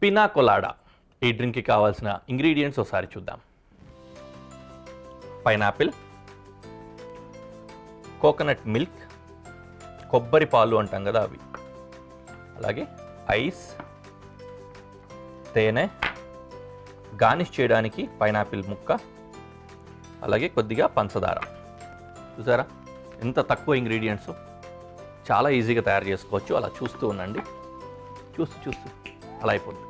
పినా కొలాడా ఈ డ్రింక్కి కావాల్సిన ఇంగ్రీడియంట్స్ ఒకసారి చూద్దాం. పైనాపిల్, కోకోనట్ మిల్క్, కొబ్బరి పాలు అంటాం కదా అవి, అలాగే ఐస్, తేనె, గార్నిష్ చేయడానికి పైనాపిల్ ముక్క, అలాగే కొద్దిగా పంచదార. చూసారా ఎంత తక్కువ ఇంగ్రీడియంట్స్, చాలా ఈజీగా తయారు చేసుకోవచ్చు. అలా చూస్తూ ఉండండి, చూస్తూ అలా అయిపోతుంది.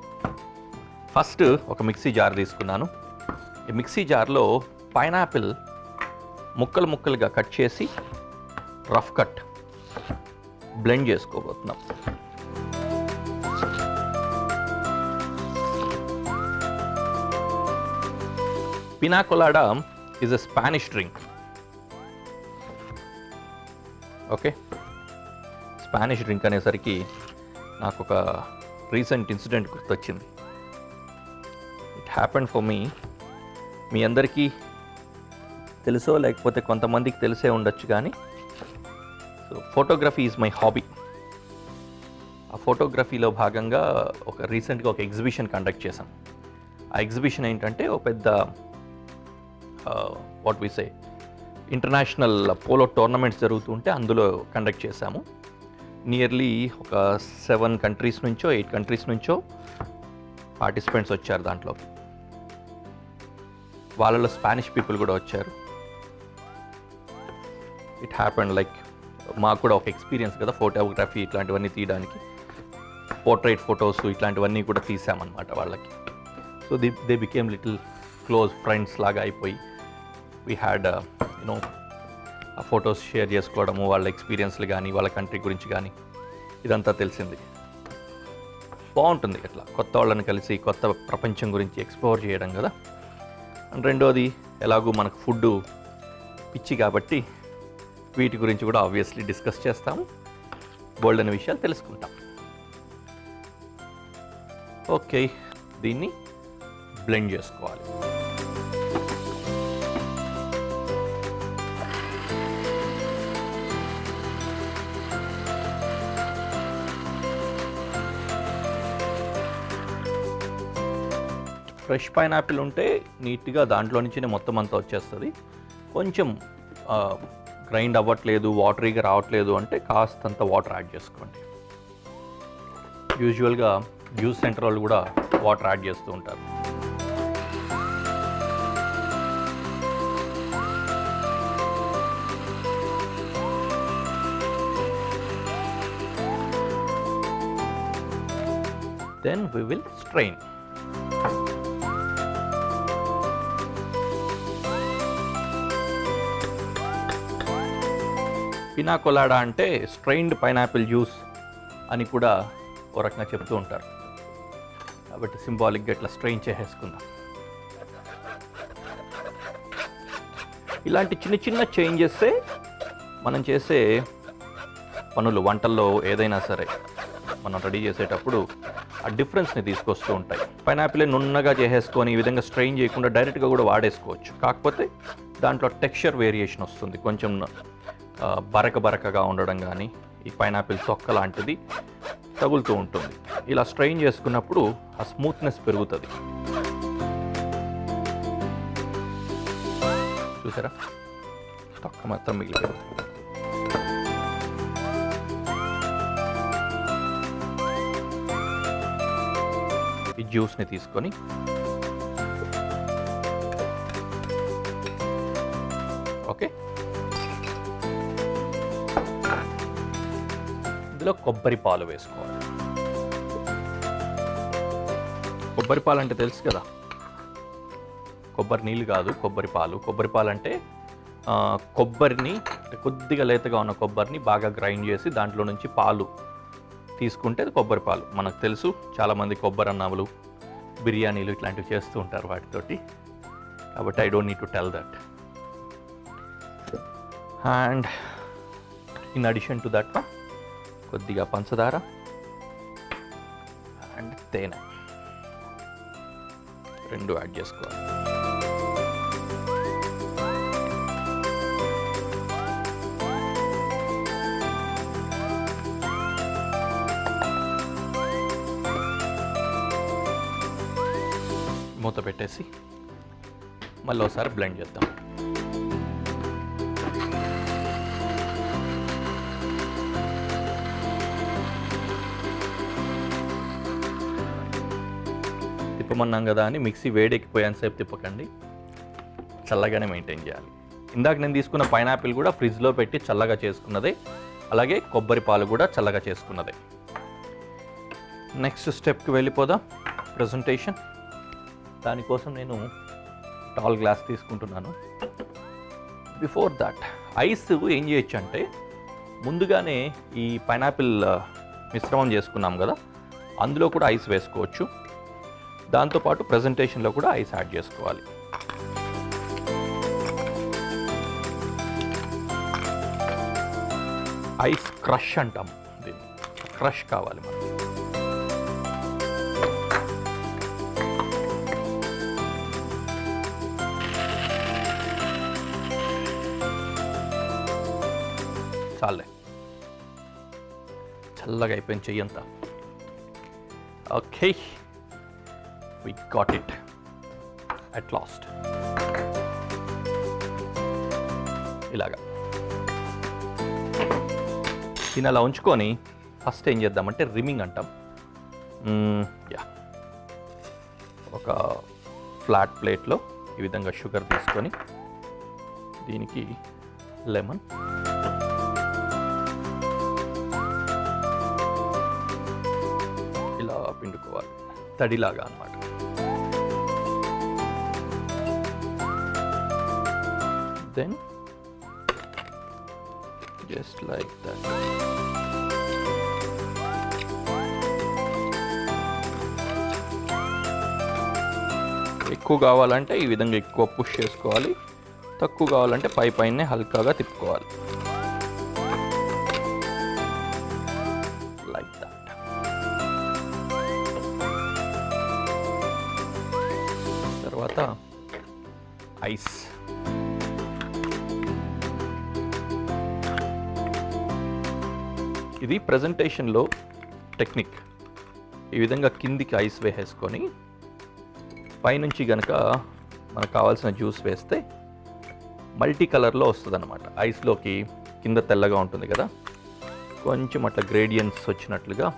ఫస్ట్ ఒక మిక్సీ జార్ తీసుకున్నాను. ఈ మిక్సీ జార్లో పైనాపిల్ ముక్కలుగా కట్ చేసి రఫ్ కట్ బ్లెండ్ చేసుకోబోతున్నాం. Pina colada is a Spanish drink. Okay, Spanish drink అనేసరికి నాకు ఒక రీసెంట్ ఇన్సిడెంట్ గుర్తొచ్చింది. ఇట్ హ్యాపెండ్ ఫర్ మీ అందరికీ తెలుసో లేకపోతే కొంతమందికి తెలిసే ఉండొచ్చు, కానీ so photography is my hobby. ఆ ఫోటోగ్రఫీలో భాగంగా రీసెంట్గా ఒక ఎగ్జిబిషన్ కండక్ట్ చేశాం. ఆ ఎగ్జిబిషన్ ఏంటంటే ఒక పెద్ద what we say international polo tournaments జరుగుతుంటే అందులో కండక్ట్ చేశాము. నియర్లీ ఒక 7 కంట్రీస్ నుంచో 8 కంట్రీస్ నుంచో పార్టిసిపెంట్స్ వచ్చారు. దాంట్లో వాళ్ళలో స్పానిష్ పీపుల్ కూడా వచ్చారు. ఇట్ హ్యాపెండ్ లైక్ మాకు కూడా ఒక ఎక్స్పీరియన్స్ కదా ఫోటోగ్రఫీ ఇట్లాంటివన్నీ తీయడానికి. పోర్ట్రైట్ ఫొటోస్ ఇట్లాంటివన్నీ కూడా తీసామన్నమాట వాళ్ళకి. So they became little close friends లాగా అయిపోయి వీ హ్యాడ్ యూనో ఆ ఫొటోస్ షేర్ చేసుకోవడము, వాళ్ళ ఎక్స్పీరియన్స్లు కానీ వాళ్ళ కంట్రీ గురించి కానీ ఇదంతా తెలిసింది. బాగుంటుంది అట్లా కొత్త వాళ్ళని కలిసి కొత్త ప్రపంచం గురించి ఎక్స్ప్లోర్ చేయడం కదా. అండ్ రెండోది ఎలాగూ మనకు ఫుడ్ పిచ్చి కాబట్టి వీటి గురించి కూడా ఆబ్వియస్లీ డిస్కస్ చేస్తాము, బోల్డ్ అనే విషయాలు తెలుసుకుంటాం. ఓకే, దీన్ని బ్లెండ్ చేసుకోవాలి. ఫ్రెష్ పైనాపిల్ ఉంటే నీట్గా దాంట్లో నుంచినే మొత్తం అంతా వచ్చేస్తుంది. కొంచెం గ్రైండ్ అవ్వట్లేదు, వాటరీగా రావట్లేదు అంటే కాస్తంత వాటర్ యాడ్ చేసుకోండి. యూజువల్గా జ్యూస్ సెంటర్ వాళ్ళు కూడా వాటర్ యాడ్ చేస్తూ ఉంటారు. Then we will strain. పినా కొలాడా అంటే స్ట్రెయిన్డ్ పైనాపిల్ జ్యూస్ అని కూడా ఓ రకంగా చెప్తూ ఉంటారు. కాబట్టి సింబాలిక్గా ఇట్లా స్ట్రెయిన్ చేసేసుకుందాం. ఇలాంటి చిన్న చేంజెస్సే మనం చేసే పనులు వంటల్లో ఏదైనా సరే మనం రెడీ చేసేటప్పుడు ఆ డిఫరెన్స్ని తీసుకొస్తూ ఉంటాయి. పైనాపిల్ నున్నగా చేసేసుకొని ఈ విధంగా స్ట్రెయిన్ చేయకుండా డైరెక్ట్గా కూడా వాడేసుకోవచ్చు. కాకపోతే దాంట్లో టెక్స్చర్ వేరియేషన్ వస్తుంది, కొంచెం బరకగా ఉండడం కానీ ఈ పైనాపిల్ తొక్క లాంటిది తగులుతూ ఉంటుంది. ఇలా స్ట్రెయిన్ చేసుకున్నప్పుడు ఆ స్మూత్నెస్ పెరుగుతుంది. చూసారా, తొక్క మాత్రం మిగిలిపోయింది. ఈ జ్యూస్ని తీసుకొని ఓకే, ఇందులో కొబ్బరి పాలు వేసుకోవాలి. కొబ్బరి పాలు అంటే తెలుసు కదా, కొబ్బరి నీళ్ళు కాదు, కొబ్బరి పాలు. కొబ్బరి పాలు అంటే కొబ్బరిని కొద్దిగా లేతగా ఉన్న కొబ్బరిని బాగా గ్రైండ్ చేసి దాంట్లో నుంచి పాలు తీసుకుంటే అది కొబ్బరి పాలు. మనకు తెలుసు, చాలామంది కొబ్బరి అన్నాములు, బిర్యానీలు ఇట్లాంటివి చేస్తూ ఉంటారు వాటితోటి. కాబట్టి I don't need to tell that. And in addition to that కొద్దిగా పంచదార అండ్ తేనె రెండు యాడ్ చేసుకోవాలి. మూత పెట్టేసి మళ్ళీ ఒకసారి బ్లెండ్ చేద్దాం. తిప్పమన్నాం కదా అని మిక్సీ వేడెక్కిపోయేంతసేపు తిప్పకండి, చల్లగానే మెయింటైన్ చేయాలి. ఇందాక నేను తీసుకున్న పైనాపిల్ కూడా ఫ్రిడ్జ్లో పెట్టి చల్లగా చేసుకున్నదే, అలాగే కొబ్బరి పాలు కూడా చల్లగా చేసుకున్నదే. నెక్స్ట్ స్టెప్కి వెళ్ళిపోదాం, ప్రజెంటేషన్. దానికోసం నేను టాల్ గ్లాస్ తీసుకుంటున్నాను. బిఫోర్ దట్ ఐస్ ఏం చేయొచ్చు అంటే, ముందుగానే ఈ పైనాపిల్ మిశ్రమం చేసుకున్నాం కదా, అందులో కూడా ఐస్ వేసుకోవచ్చు. దాంతోపాటు ప్రజెంటేషన్లో కూడా ఐస్ యాడ్ చేసుకోవాలి. ఐస్ క్రష్ అంటాం దీన్ని, క్రష్ కావాలి మనకి. చాలే, చల్లగా అయిపోయింది చెయ్యంతా. Okay, we got it at last. ఇలాగా దీని అలా ఉంచుకొని ఫస్ట్ ఏం చేద్దామంటే రిమ్మింగ్ అంటాం. యా, ఒక ఫ్లాట్ ప్లేట్లో ఈ విధంగా షుగర్ తీసుకొని దీనికి లెమన్, ఇలా పిండుకోవాలి, తడిలాగా అన్నమాట. Then just like that. ఎక్కువ కావాలంటే ఈ విధంగా ఎక్కువ పుష్ చేసుకోవాలి, తక్కువ కావాలంటే పైనే హల్కాగా తిప్పుకోవాలి. Like that. తర్వాత ఐస్. ఇది ప్రజెంటేషన్లో టెక్నిక్. ఈ విధంగా కిందికి ఐస్ వేసేసుకొని పైనుంచి కనుక మనకు కావాల్సిన జ్యూస్ వేస్తే మల్టీ కలర్లో వస్తుంది అన్నమాట. ఐస్లోకి కింద తెల్లగా ఉంటుంది కదా, కొంచెం అట్లా గ్రేడియంట్స్ వచ్చినట్లుగా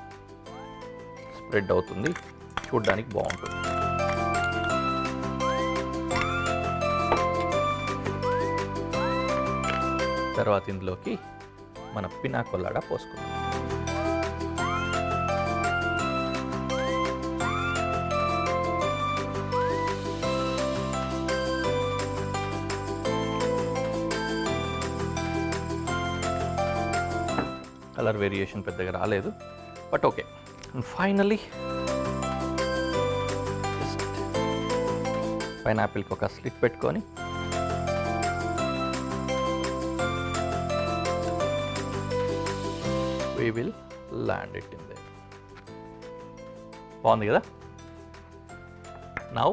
స్ప్రెడ్ అవుతుంది, చూడడానికి బాగుంటుంది. తర్వాత ఇందులోకి మన పినా కొలాడా పోసుకుందాం. కలర్ వేరియేషన్ పెద్దగా రాలేదు, but okay. And finally just పైనాపిల్కి ఒక స్లిట్ పెట్టుకొని we will land it in there. బాగుంది కదా? Now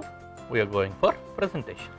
we are going for presentation.